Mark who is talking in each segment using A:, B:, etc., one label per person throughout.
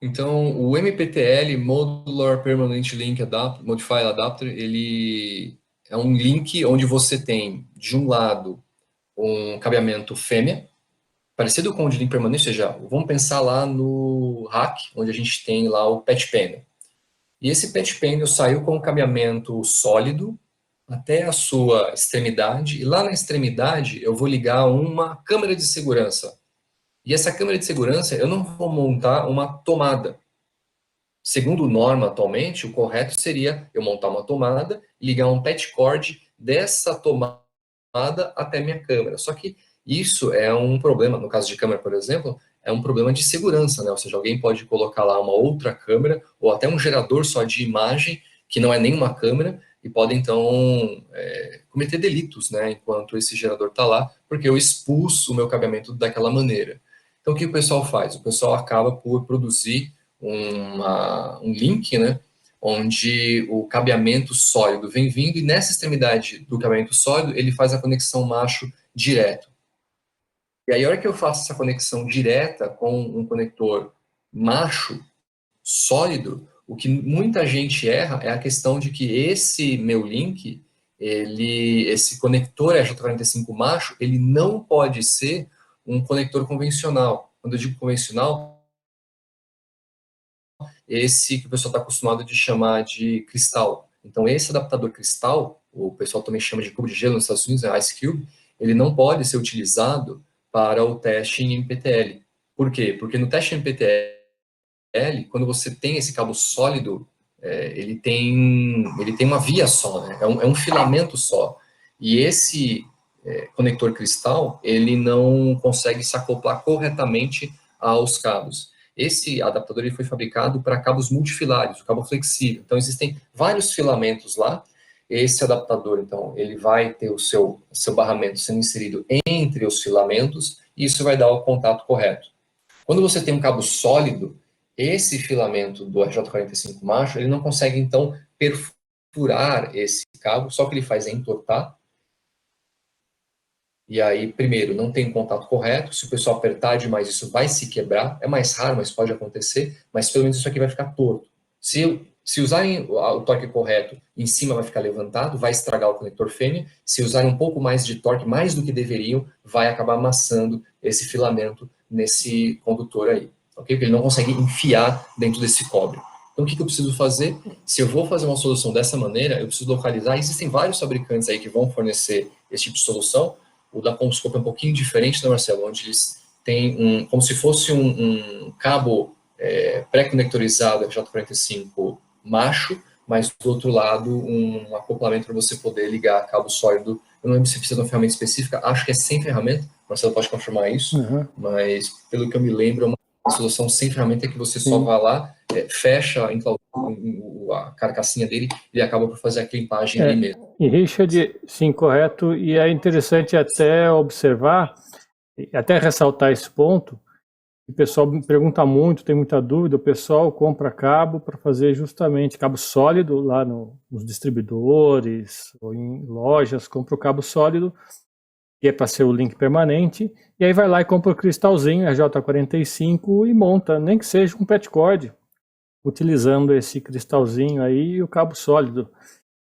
A: Então, o MPTL, Modular Permanent Link Modifier Adapter, ele é um link onde você tem, de um lado, um cabeamento fêmea, parecido com o de link permanente, ou seja, vamos pensar lá no rack, onde a gente tem lá o patch panel. E esse patch panel saiu com um cabeamento sólido até a sua extremidade, e lá na extremidade eu vou ligar uma câmera de segurança. E essa câmera de segurança, eu não vou montar uma tomada. Segundo norma atualmente, o correto seria eu montar uma tomada e ligar um patch cord dessa tomada até minha câmera. Só que isso é um problema, no caso de câmera, por exemplo, é um problema de segurança, né? Ou seja, alguém pode colocar lá uma outra câmera ou até um gerador só de imagem que não é nenhuma câmera e pode então cometer delitos, né? Enquanto esse gerador está lá, porque eu expus o meu cabeamento daquela maneira. Então, o que o pessoal faz? O pessoal acaba por produzir um link, né, onde o cabeamento sólido vem vindo e nessa extremidade do cabeamento sólido ele faz a conexão macho direto. E aí, a hora que eu faço essa conexão direta com um conector macho sólido, o que muita gente erra é a questão de que esse meu link, esse conector RJ45 macho, ele não pode ser um conector convencional. Quando eu digo convencional, esse que o pessoal está acostumado de chamar de cristal. Então, esse adaptador cristal, o pessoal também chama de cubo de gelo nos Estados Unidos, é Ice Cube, ele não pode ser utilizado para o teste em MPTL. Por quê? Porque no teste em MPTL, quando você tem esse cabo sólido, ele tem uma via só, né? É um filamento só. E esse conector cristal, ele não consegue se acoplar corretamente aos cabos. Esse adaptador ele foi fabricado para cabos multifilários, o cabo flexível. Então, existem vários filamentos lá. Esse adaptador, então, ele vai ter o seu barramento sendo inserido entre os filamentos e isso vai dar o contato correto. Quando você tem um cabo sólido, esse filamento do RJ45 macho, ele não consegue, então, perfurar esse cabo, só o que ele faz é entortar. E aí, primeiro, não tem contato correto. Se o pessoal apertar demais, isso vai se quebrar. É mais raro, mas pode acontecer. Mas pelo menos isso aqui vai ficar torto. Se usarem o torque correto, em cima vai ficar levantado, vai estragar o conector fêmea. Se usarem um pouco mais de torque, mais do que deveriam, vai acabar amassando esse filamento nesse condutor aí. Ok? Porque ele não consegue enfiar dentro desse cobre. Então, o que eu preciso fazer? Se eu vou fazer uma solução dessa maneira, eu preciso localizar. Existem vários fabricantes aí que vão fornecer esse tipo de solução. O da Comscope é um pouquinho diferente, né, Marcelo? Onde eles têm como se fosse um cabo pré-conectorizado J45 macho, mas do outro lado um acoplamento para você poder ligar cabo sólido. Eu não lembro se precisa de uma ferramenta específica, acho que é sem ferramenta, Marcelo pode confirmar isso, mas pelo que eu me lembro, é uma solução sem ferramenta que você só vai lá, fecha a carcassinha dele e acaba por fazer a clipagem ali mesmo.
B: E Richard, sim, correto, e é interessante até observar, até ressaltar esse ponto, o pessoal me pergunta muito, tem muita dúvida, o pessoal compra cabo para fazer justamente cabo sólido lá nos distribuidores ou em lojas, compra o cabo sólido, que é para ser o link permanente, e aí vai lá e compra o cristalzinho, RJ45, e monta, nem que seja um patch cord, utilizando esse cristalzinho aí e o cabo sólido.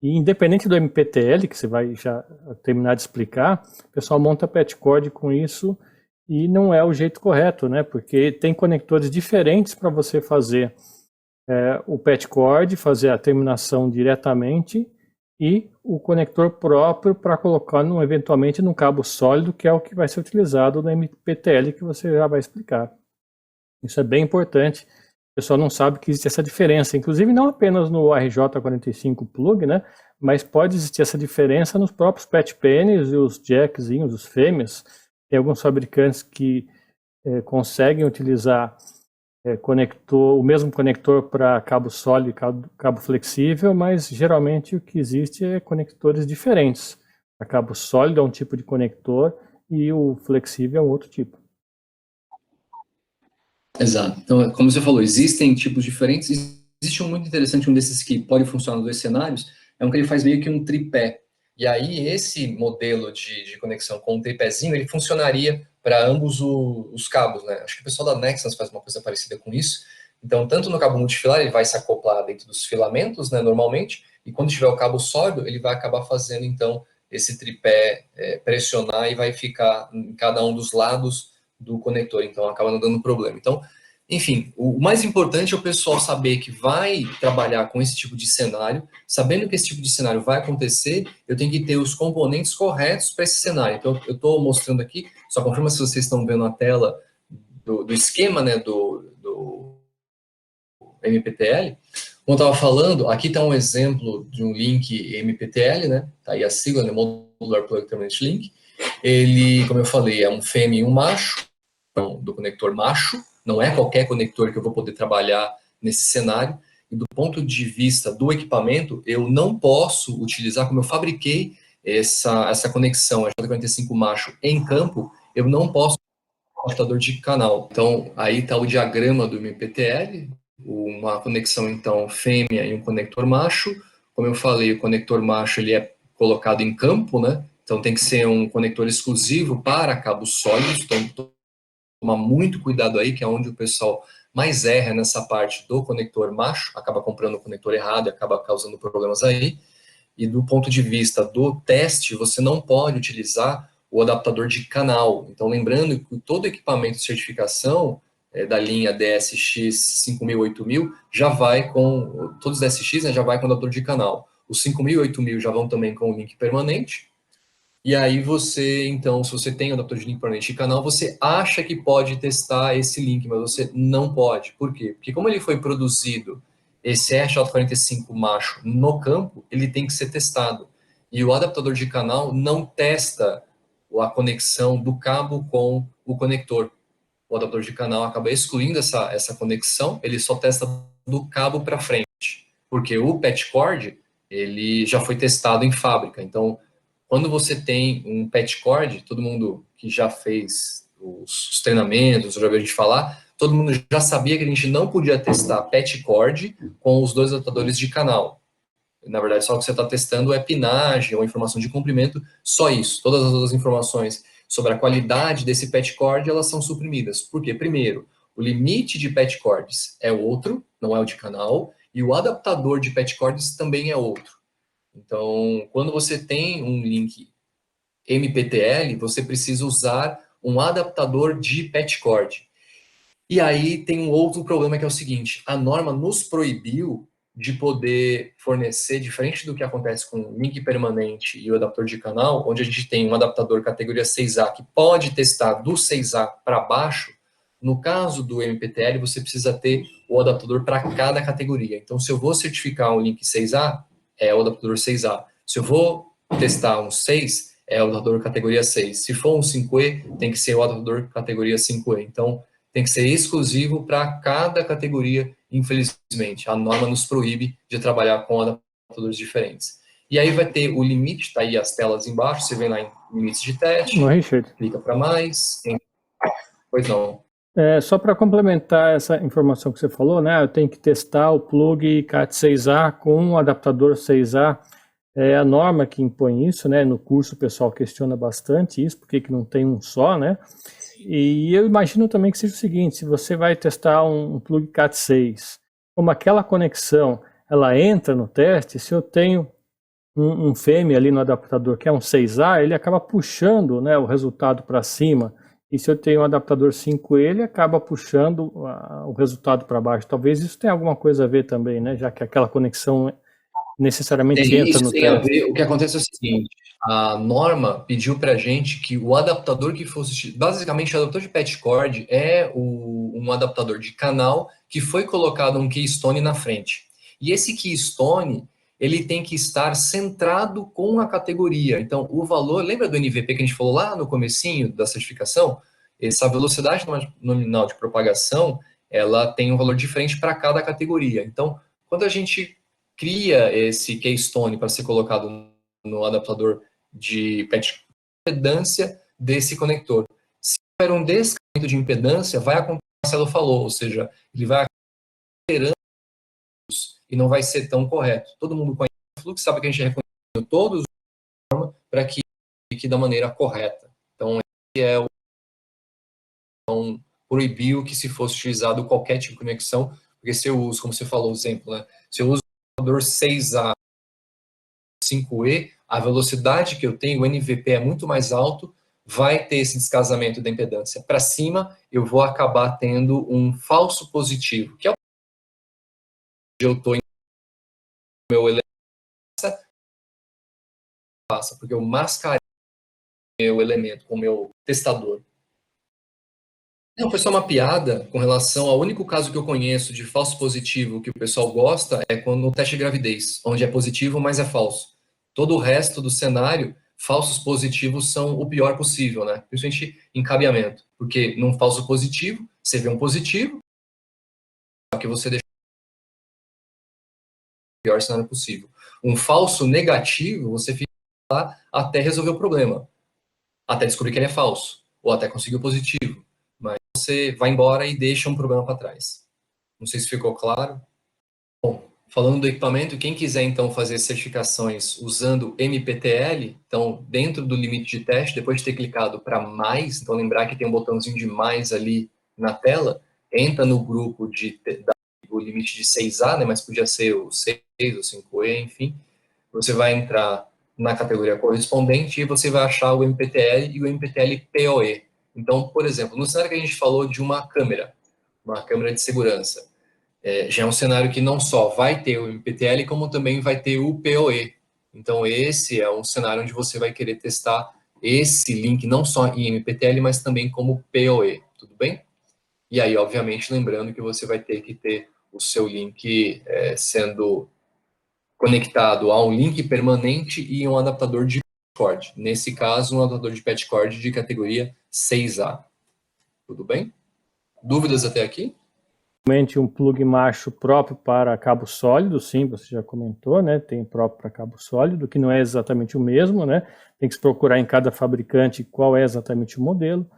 B: E independente do MPTL, que você vai já terminar de explicar, o pessoal monta patch cord com isso e não é o jeito correto, né? Porque tem conectores diferentes para você fazer o patch cord, fazer a terminação diretamente e o conector próprio para colocar eventualmente num cabo sólido, que é o que vai ser utilizado no MPTL, que você já vai explicar. Isso é bem importante. O pessoal não sabe que existe essa diferença, inclusive não apenas no RJ45 plug, né? Mas pode existir essa diferença nos próprios patch panels e os jackzinhos, os fêmeas. Tem alguns fabricantes que conseguem utilizar o mesmo conector para cabo sólido e cabo flexível, mas geralmente o que existe é conectores diferentes. A cabo sólido é um tipo de conector e o flexível é um outro tipo.
A: Exato. Então, como você falou, existem tipos diferentes. Existe um muito interessante, um desses que pode funcionar nos dois cenários, é um que ele faz meio que um tripé. E aí, esse modelo de conexão com um tripézinho, ele funcionaria para ambos os cabos, né? Acho que o pessoal da Nexans faz uma coisa parecida com isso, Então, tanto no cabo multifilar, ele vai se acoplar dentro dos filamentos, né, normalmente, e quando tiver o cabo sólido, ele vai acabar fazendo, então, esse tripé pressionar e vai ficar em cada um dos lados do conector, então acaba não dando problema. Então, enfim, o mais importante é o pessoal saber que vai trabalhar com esse tipo de cenário, sabendo que esse tipo de cenário vai acontecer, eu tenho que ter os componentes corretos para esse cenário. Então, eu estou mostrando aqui, só confirma se vocês estão vendo a tela do esquema, né, do MPTL. Como eu estava falando, aqui está um exemplo de um link MPTL, né? Está aí a sigla, né? Modular Plug Terminate Link. Ele, como eu falei, é um fêmea e um macho, do conector macho. Não é qualquer conector que eu vou poder trabalhar nesse cenário. E do ponto de vista do equipamento, eu não posso utilizar, como eu fabriquei essa conexão, a J45 macho em campo, eu não posso adaptador de canal. Então, aí está o diagrama do MPTL, uma conexão, então, fêmea e um conector macho. Como eu falei, o conector macho ele é colocado em campo, né? Então, tem que ser um conector exclusivo para cabos sólidos. Então, tomar muito cuidado aí, que é onde o pessoal mais erra nessa parte do conector macho, acaba comprando o conector errado e acaba causando problemas aí. E do ponto de vista do teste, você não pode utilizar o adaptador de canal. Então, lembrando que todo equipamento de certificação da linha DSX 5000, 8000 já vai com, todos os DSX, né, já vai com adaptador de canal. Os 5000 e 8000 já vão também com o link permanente. E aí você, então, se você tem o adaptador de link permanente de canal, você acha que pode testar esse link, mas você não pode. Por quê? Porque como ele foi produzido, esse RJ45 macho no campo, ele tem que ser testado. E o adaptador de canal não testa a conexão do cabo com o conector. O adaptador de canal acaba excluindo essa conexão, ele só testa do cabo para frente. Porque o patch cord, ele já foi testado em fábrica. Então, quando você tem um patch cord, todo mundo que já fez os treinamentos, já ouviu a gente falar, todo mundo já sabia que a gente não podia testar patch cord com os dois adaptadores de canal. Na verdade, só o que você está testando é pinagem ou informação de comprimento, só isso. Todas as outras informações sobre a qualidade desse patch cord, elas são suprimidas. Por quê? Primeiro, o limite de patch cords é outro, não é o de canal, e o adaptador de patch cords também é outro. Então, quando você tem um link MPTL, você precisa usar um adaptador de patch cord. E aí tem um outro problema que é o seguinte, a norma nos proibiu de poder fornecer, diferente do que acontece com o link permanente e o adaptador de canal, onde a gente tem um adaptador categoria 6A que pode testar do 6A para baixo, no caso do MPTL, você precisa ter o adaptador para cada categoria. Então, se eu vou certificar um link 6A, é o adaptador 6A. Se eu vou testar um 6, é o adaptador categoria 6. Se for um 5E, tem que ser o adaptador categoria 5E. Então, tem que ser exclusivo para cada categoria, infelizmente. A norma nos proíbe de trabalhar com adaptadores diferentes. E aí vai ter o limite, está aí as telas embaixo, você vem lá em limites de teste,
B: Richard,
A: clica para mais. Pois não.
B: só para complementar essa informação que você falou, né? Eu tenho que testar o plug CAT6A com o adaptador 6A. É a norma que impõe isso, né? No curso o pessoal questiona bastante isso, por que não tem um só, né? E eu imagino também que seja o seguinte, se você vai testar um plug CAT6, como aquela conexão, ela entra no teste, se eu tenho um fêmea ali no adaptador que é um 6A, ele acaba puxando, né, o resultado para cima. E se eu tenho um adaptador 5E, ele acaba puxando o resultado para baixo. Talvez isso tenha alguma coisa a ver também, né? Já que aquela conexão necessariamente entra no
A: Tem a
B: teste.
A: ver. O que acontece é o seguinte: a norma pediu para a gente que o adaptador que fosse. Basicamente, o adaptador de patch cord é um adaptador de canal que foi colocado um keystone na frente. E esse keystone ele tem que estar centrado com a categoria. Então, o valor, lembra do NVP que a gente falou lá no comecinho da certificação? Essa velocidade nominal de propagação, ela tem um valor diferente para cada categoria. Então, quando a gente cria esse keystone para ser colocado no adaptador de patch impedância desse conector. Se tiver um descamento de impedância, vai acontecer o que o Marcelo falou, ou seja, ele vai alterando e não vai ser tão correto. Todo mundo conhece o fluxo, sabe que a gente reconhece todos para que fique da maneira correta. Então, esse proibiu que se fosse utilizado qualquer tipo de conexão, Porque se eu uso, como você falou, o exemplo, né? Se eu uso o adaptador 6A, 5E, a velocidade que eu tenho, o NVP é muito mais alto, vai ter esse descasamento da impedância para cima, eu vou acabar tendo um falso positivo, que é o que eu estou em meu elemento, porque eu mascarei meu elemento com o meu testador. Não, foi só uma piada com relação ao único caso que eu conheço de falso positivo que o pessoal gosta é quando no teste de gravidez, onde é positivo, mas é falso. Todo o resto do cenário, falsos positivos são o pior possível, né? Principalmente em cabeamento. Porque num falso positivo, você vê um positivo, que você deixa o pior cenário possível. Um falso negativo, você fica lá até resolver o problema. Até descobrir que ele é falso. Ou até conseguir o positivo. Mas você vai embora e deixa um problema para trás. Não sei se ficou claro. Bom, falando do equipamento, quem quiser então fazer certificações usando MPTL, então dentro do limite de teste, depois de ter clicado para mais, então lembrar que tem um botãozinho de mais ali na tela, entra no grupo o limite de 6A, né, mas podia ser o 6, o 5E, enfim. Você vai entrar na categoria correspondente e você vai achar o MPTL e o MPTL PoE. Então, por exemplo, no cenário que a gente falou de uma câmera de segurança, já é um cenário que não só vai ter o MPTL, como também vai ter o PoE. Então, esse é um cenário onde você vai querer testar esse link não só em MPTL, mas também como PoE, tudo bem? E aí, obviamente, lembrando que você vai ter que ter o seu link sendo conectado a um link permanente e um adaptador de cord. Nesse caso, um adaptador de patch cord de categoria 6A. Tudo bem? Dúvidas até aqui?
B: Um plug macho próprio para cabo sólido, sim, você já comentou, né? Tem próprio para cabo sólido, que não é exatamente o mesmo, né? Tem que se procurar em cada fabricante qual é exatamente o modelo.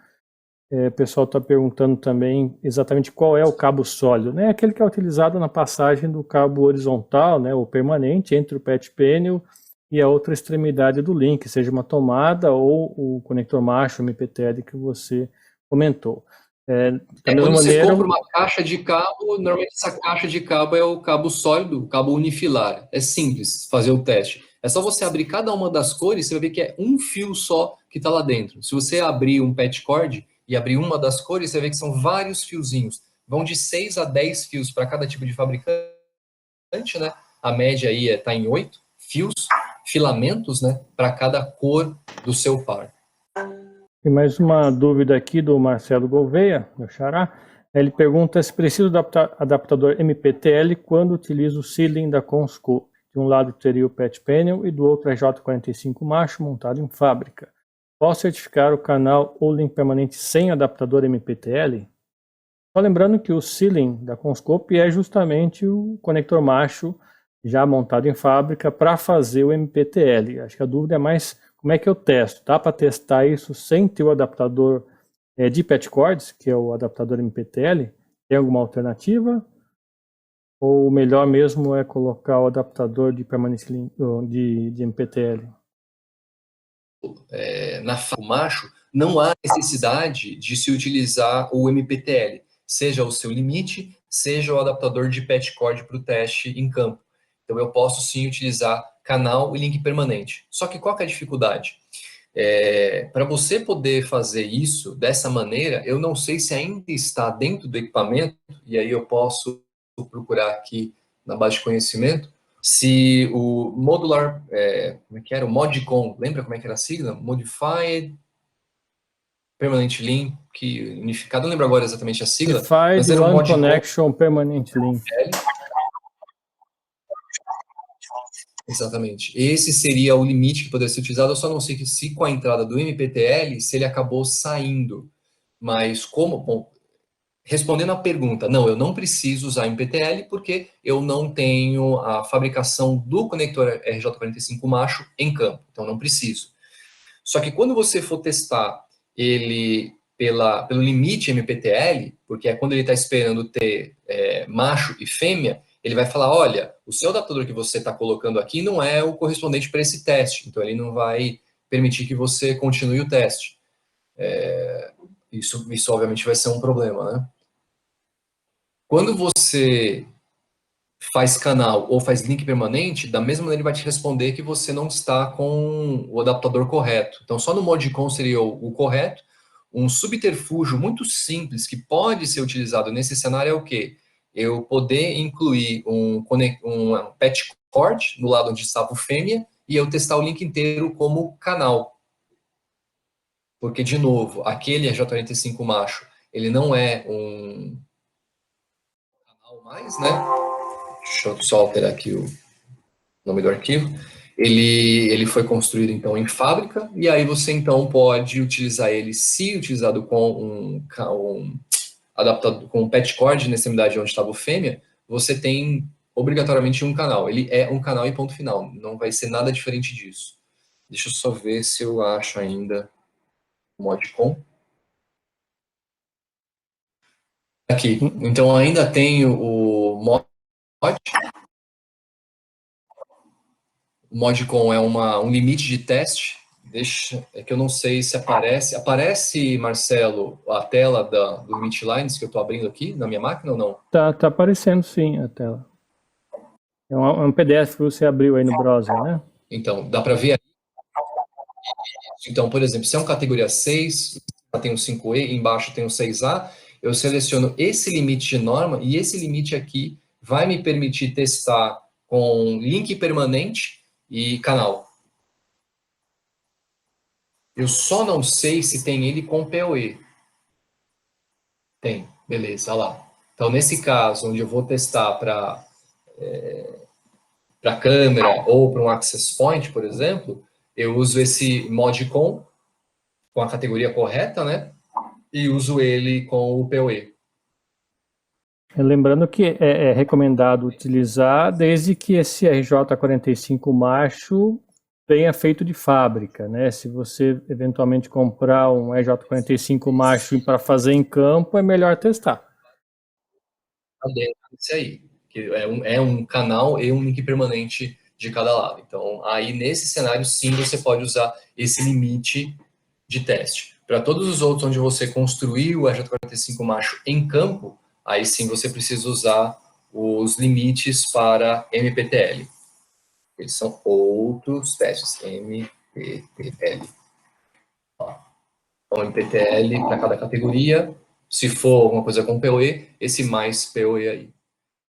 B: O pessoal está perguntando também exatamente qual é o cabo sólido, né? Aquele que é utilizado na passagem do cabo horizontal, né? Ou permanente entre o patch panel e a outra extremidade do link, seja uma tomada ou o conector macho MPTL que você comentou. Da mesma
A: Quando você
B: maneira,
A: compra uma caixa de cabo, normalmente essa caixa de cabo é o cabo sólido, o cabo unifilar. É simples fazer o teste. É só você abrir cada uma das cores, você vai ver que é um fio só que está lá dentro. Se você abrir um patch cord e abrir uma das cores, você vai ver que são vários fiozinhos. Vão de 6 a 10 fios para cada tipo de fabricante, né? A média aí está em 8 fios, filamentos, né? Para cada cor do seu par.
B: tem mais uma dúvida aqui do Marcelo Gouveia, meu xará. Ele pergunta se preciso adaptador MPTL quando utilizo o sealing da Consco. De um lado teria o patch panel e do outro é J45 macho montado em fábrica. Posso certificar o canal ou link permanente sem adaptador MPTL? Só lembrando que o sealing da Conscope é justamente o conector macho já montado em fábrica para fazer o MPTL. Acho que a dúvida é mais como é que eu testo. Dá para testar isso sem ter o adaptador de patch cords, que é o adaptador MPTL? Tem alguma alternativa? Ou o melhor mesmo é colocar o adaptador de permanente de MPTL?
A: Na macho, não há necessidade de se utilizar o MPTL, seja o seu limite, seja o adaptador de patch cord para o teste em campo. Então, eu posso sim utilizar canal e link permanente. Só que qual que é a dificuldade? Para você poder fazer isso dessa maneira, eu não sei se ainda está dentro do equipamento, e aí eu posso procurar aqui na base de conhecimento, se o modular, como é que era? O Modcon, lembra como é que era a sigla? Modified Permanent Link unificado, não lembro agora exatamente a sigla, mas
B: Modified
A: era o
B: One
A: Modcon.
B: Connection Permanent Link.
A: Exatamente. Esse seria o limite que poderia ser utilizado, eu só não sei que se com a entrada do MPTL, se ele acabou saindo. Mas como, bom, respondendo à pergunta, não, eu não preciso usar MPTL porque eu não tenho a fabricação do conector RJ45 macho em campo, então não preciso. Só que quando você for testar ele pelo limite MPTL, porque é quando ele está esperando ter macho e fêmea, ele vai falar, olha, o seu adaptador que você está colocando aqui não é o correspondente para esse teste, então ele não vai permitir que você continue o teste. Isso obviamente vai ser um problema, né? Quando você faz canal ou faz link permanente, da mesma maneira ele vai te responder que você não está com o adaptador correto. Então, só no modcon seria o correto. Um subterfúgio muito simples que pode ser utilizado nesse cenário é o quê? Eu poder incluir um patch cord no lado onde estava o fêmea e eu testar o link inteiro como canal. Porque, de novo, aquele J45 macho, ele não é um canal mais, né? Deixa eu só alterar aqui o nome do arquivo. Ele foi construído, então, em fábrica, e aí você, então, pode utilizar ele, se utilizado com um adaptador, com um patch cord, na extremidade onde estava o fêmea, você tem obrigatoriamente um canal. Ele é um canal e ponto final, não vai ser nada diferente disso. Deixa eu só ver se eu acho ainda o modcon. Aqui, então ainda tenho o mod. O modcon é um limite de teste. É que eu não sei se aparece. Aparece, Marcelo, a tela do Limit Lines que eu estou abrindo aqui na minha máquina ou não?
B: Tá aparecendo sim a tela. É um PDF que você abriu aí no browser, né?
A: Então, dá para ver. Então, por exemplo, se é uma categoria 6, tem um 5E, embaixo tem um 6A, eu seleciono esse limite de norma e esse limite aqui vai me permitir testar com link permanente e canal. Eu só não sei se tem ele com PoE. Tem, beleza, olha lá. Então, nesse caso, onde eu vou testar para câmera ou para um access point, por exemplo, eu uso esse modcon com a categoria correta, né? E uso ele com o PoE.
B: Lembrando que é recomendado utilizar desde que esse RJ45 macho venha feito de fábrica, né? Se você eventualmente comprar um RJ45 macho para fazer em campo, é melhor testar.
A: Esse aí, que é um canal e um link permanente de cada lado. Então, aí nesse cenário, sim, você pode usar esse limite de teste. Para todos os outros onde você construir o RJ45 macho em campo, aí sim você precisa usar os limites para MPTL. Eles são outros testes, MPTL. Então, MPTL para cada categoria. Se for alguma coisa com PoE, esse mais PoE aí.